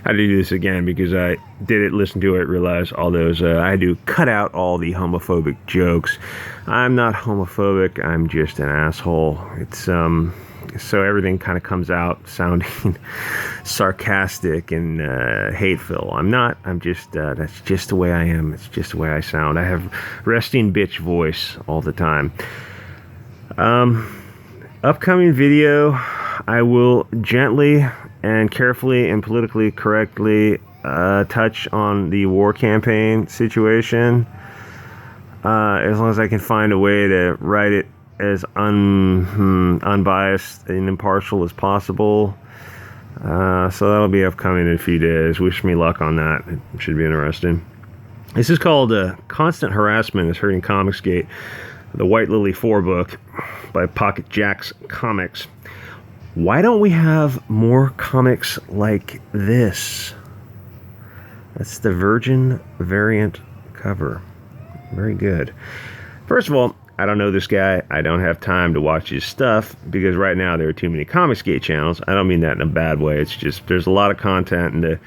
had to do this again because I did it, listened to it, realized all those, I had to cut out all the homophobic jokes. I'm not homophobic, I'm just an asshole. It's, so everything kind of comes out sounding sarcastic and hateful. I'm not, I'm just, that's just the way I am. It's just the way I sound. I have resting bitch voice all the time. Upcoming video, I will gently and carefully and politically correctly touch on the war campaign situation, as long as I can find a way to write it as unbiased and impartial as possible. So that'll be upcoming in a few days. Wish me luck on that. It should be interesting. This is called Constant Harassment is Hurting Comicsgate, the White Lily 4 book by Pocket Jacks Comics. Why don't we have more comics like this? That's the Virgin variant cover. Very good. First of all, I don't know this guy. I don't have time to watch his stuff because right now there are too many Comicsgate channels. I don't mean that in a bad way. It's just there's a lot of content and the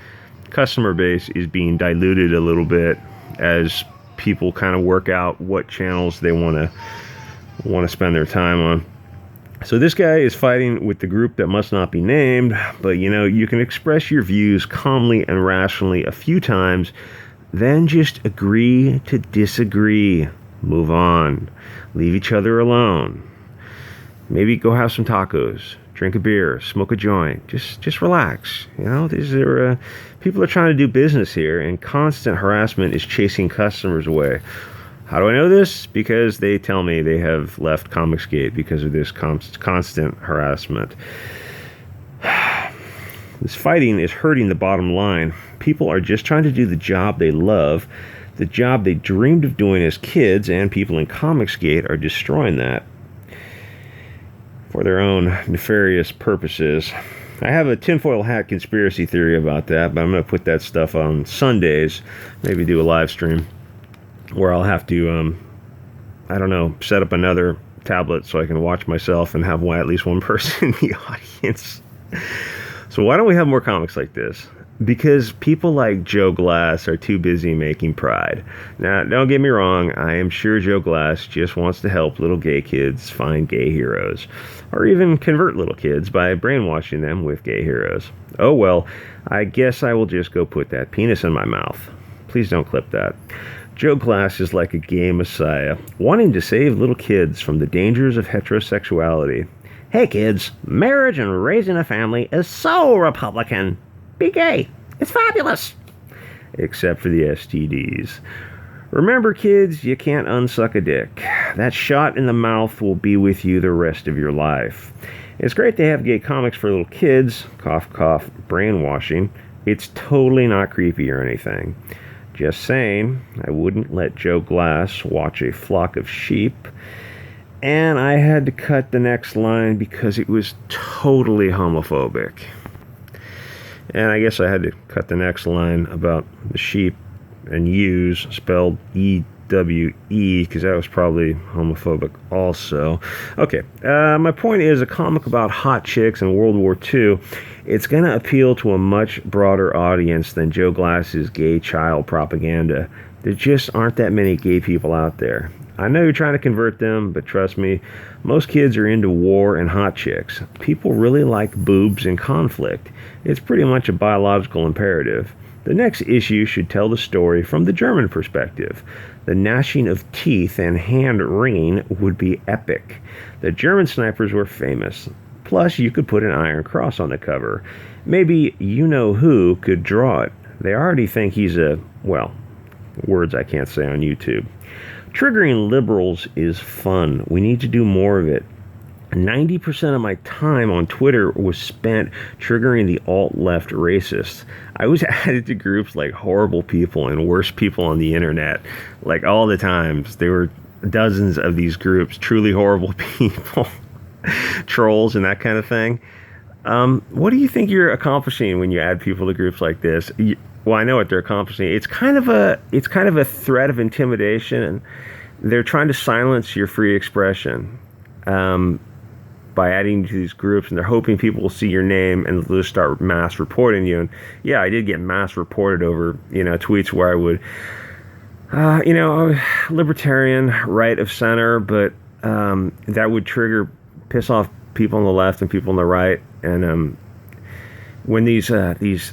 customer base is being diluted a little bit as people kind of work out what channels they want to spend their time on. So this guy is fighting with the group that must not be named, but you know, you can express your views calmly and rationally a few times, then just agree to disagree. Move on. Leave each other alone. Maybe go have some tacos, drink a beer, smoke a joint. Just relax. You know, these are people are trying to do business here, and constant harassment is chasing customers away. How do I know this? Because they tell me they have left Comicsgate because of this constant harassment. This fighting is hurting the bottom line. People are just trying to do the job they love, the job they dreamed of doing as kids, and people in Comicsgate are destroying that for their own nefarious purposes. I have a tinfoil hat conspiracy theory about that, but I'm going to put that stuff on Sundays, maybe do a live stream, where I'll have to, I don't know, set up another tablet so I can watch myself and have at least one person in the audience. So why don't we have more comics like this? Because people like Joe Glass are too busy making Pride. Now, don't get me wrong, I am sure Joe Glass just wants to help little gay kids find gay heroes, or even convert little kids by brainwashing them with gay heroes. Oh well, I guess I will just go put that penis in my mouth. Please don't clip that. Joe Glass is like a gay messiah, wanting to save little kids from the dangers of heterosexuality. Hey kids, marriage and raising a family is so Republican. Be gay. It's fabulous. Except for the STDs. Remember kids, you can't unsuck a dick. That shot in the mouth will be with you the rest of your life. It's great to have gay comics for little kids. Cough, cough, brainwashing. It's totally not creepy or anything. Just saying, I wouldn't let Joe Glass watch a flock of sheep. And I had to cut the next line because it was totally homophobic. And I guess I had to cut the next line about the sheep and ewes, spelled E-W-E, because that was probably homophobic also. Okay, my point is a comic about hot chicks in World War II. It's going to appeal to a much broader audience than Joe Glass's gay child propaganda. There just aren't that many gay people out there. I know you're trying to convert them, but trust me, most kids are into war and hot chicks. People really like boobs and conflict. It's pretty much a biological imperative. The next issue should tell the story from the German perspective. The gnashing of teeth and hand-wringing would be epic. The German snipers were famous. Plus, you could put an Iron Cross on the cover. Maybe you-know-who could draw it. They already think he's a, well, words I can't say on YouTube. Triggering liberals is fun. We need to do more of it. 90% of my time on Twitter was spent triggering the alt-left racists. I was added to groups like Horrible People and Worst People on the Internet. Like all the times. There were dozens of these groups. Truly horrible people. Trolls and that kind of thing. What do you think you're accomplishing when you add people to groups like this? Well, I know what they're accomplishing. It's kind of a threat of intimidation, and they're trying to silence your free expression. by adding you to these groups, and they're hoping people will see your name and they'll just start mass reporting you. And yeah, I did get mass reported over, tweets where I would, libertarian, right of center, but that would piss off people on the left and people on the right. And when these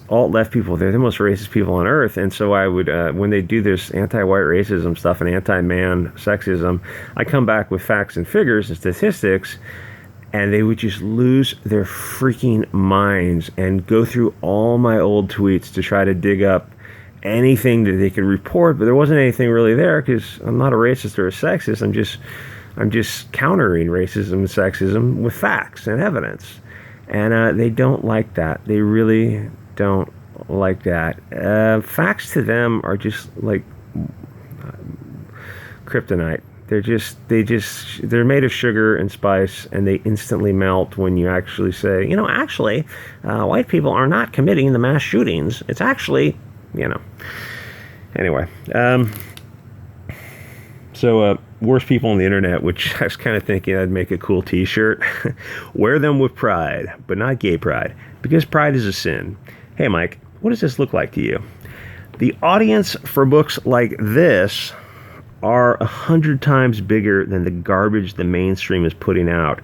alt-left people, they're the most racist people on earth, and so I would, when they do this anti-white racism stuff and anti-man sexism, I come back with facts and figures and statistics, and they would just lose their freaking minds and go through all my old tweets to try to dig up anything that they could report, but there wasn't anything really there because I'm not a racist or a sexist. I'm just countering racism and sexism with facts and evidence. And they don't like that. They really don't like that. Facts to them are just like kryptonite. They're made of sugar and spice, and they instantly melt when you actually say, white people are not committing the mass shootings. It's actually, Anyway. So, worst people on the internet, which I was kind of thinking I'd make a cool t-shirt. Wear them with pride, but not gay pride, because pride is a sin. Hey, Mike, what does this look like to you? The audience for books like this are 100 times bigger than the garbage the mainstream is putting out.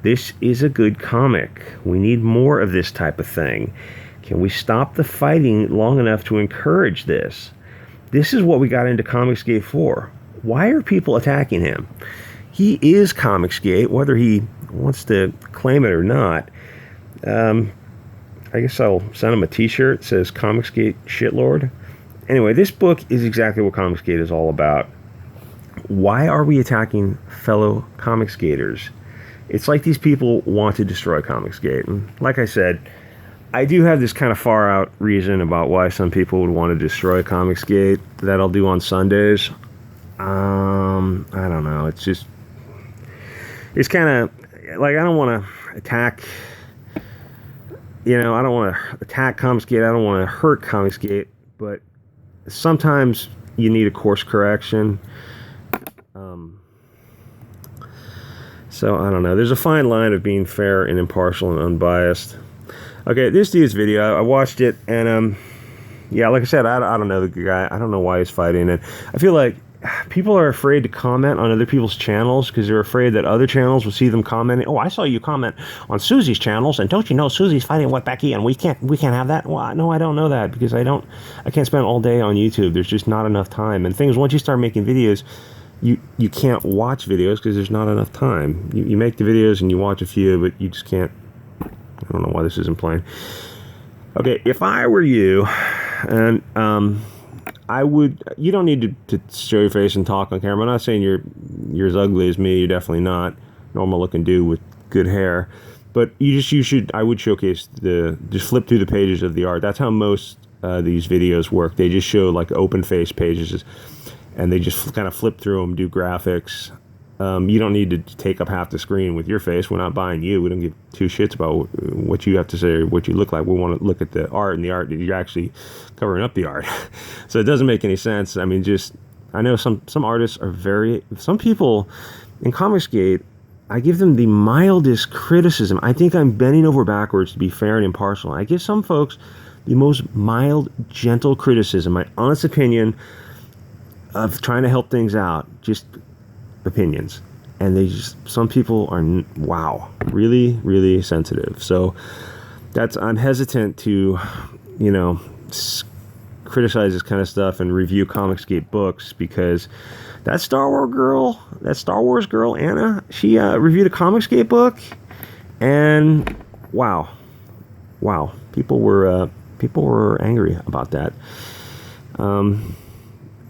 This is a good comic. We need more of this type of thing. Can we stop the fighting long enough to encourage this? This is what we got into Comicsgate for. Why are people attacking him? He is Comicsgate, whether he wants to claim it or not. I guess I'll send him a t-shirt that says Comicsgate Shitlord. Anyway, this book is exactly what Comicsgate is all about. Why are we attacking fellow Comicsgaters? It's like these people want to destroy Comicsgate. And like I said, I do have this kind of far out reason about why some people would want to destroy Comicsgate that I'll do on Sundays. I don't know. It's kind of like, I don't want to attack, I don't want to attack Comicsgate. I don't want to hurt Comicsgate, but sometimes you need a course correction. So I don't know. There's a fine line of being fair and impartial and unbiased. Okay, this dude's video, I watched it, and like I said, I don't know the guy. I don't know why he's fighting, and I feel like people are afraid to comment on other people's channels because they're afraid that other channels will see them commenting. Oh, I saw you comment on Susie's channels, and don't you know Susie's fighting with Becky, and we can't have that. Well, no, I don't know that because I can't spend all day on YouTube. There's just not enough time. And things, once you start making videos, you can't watch videos because there's not enough time. You make the videos and you watch a few, but you just can't. I don't know why this isn't playing. Okay, if I were you, and you don't need to show your face and talk on camera. I'm not saying you're as ugly as me. You're definitely not. Normal looking dude with good hair. But I would showcase just flip through the pages of the art. That's how most these videos work. They just show like open face pages, and they just kind of flip through them, do graphics. You don't need to take up half the screen with your face. We're not buying you. We don't give two shits about what you have to say or what you look like. We want to look at the art, and the art that you're actually covering up the art. So it doesn't make any sense. I mean, I know some artists are some people in Comicsgate, I give them the mildest criticism. I think I'm bending over backwards to be fair and impartial. I give some folks the most mild, gentle criticism, my honest opinion of trying to help things out. Just opinions, and some people are really, really sensitive. So I'm hesitant to criticize this kind of stuff and review Comicsgate books because that Star Wars girl Anna, she reviewed a Comicsgate book, and wow, people were angry about that.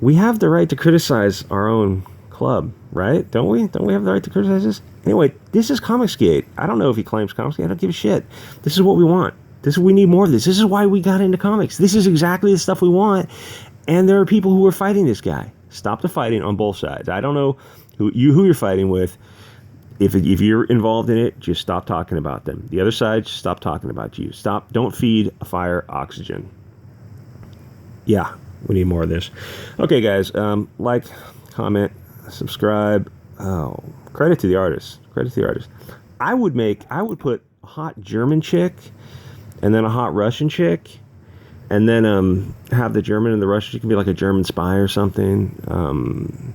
We have the right to criticize our own club, right? Don't we have the right to criticize this? Anyway, this is Comicsgate. I don't know if he claims Comicsgate. I don't give a shit. This is what we want. We need more of this. This is why we got into comics. This is exactly the stuff we want. And there are people who are fighting this guy. Stop the fighting on both sides. I don't know who you're fighting with. If you're involved in it, just stop talking about them. The other side, stop talking about you. Don't feed a fire oxygen. Yeah, we need more of this. Okay, guys, like, comment, subscribe. Oh, credit to the artist. I would put a hot German chick and then a hot Russian chick, and then have the German and the Russian chick can be like a German spy or something.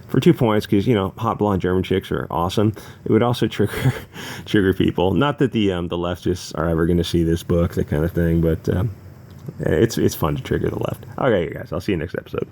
For 2 points, because hot blonde German chicks are awesome. It would also trigger people. Not that the leftists are ever going to see this book, that kind of thing, but it's fun to trigger the left. Okay, guys, I'll see you next episode.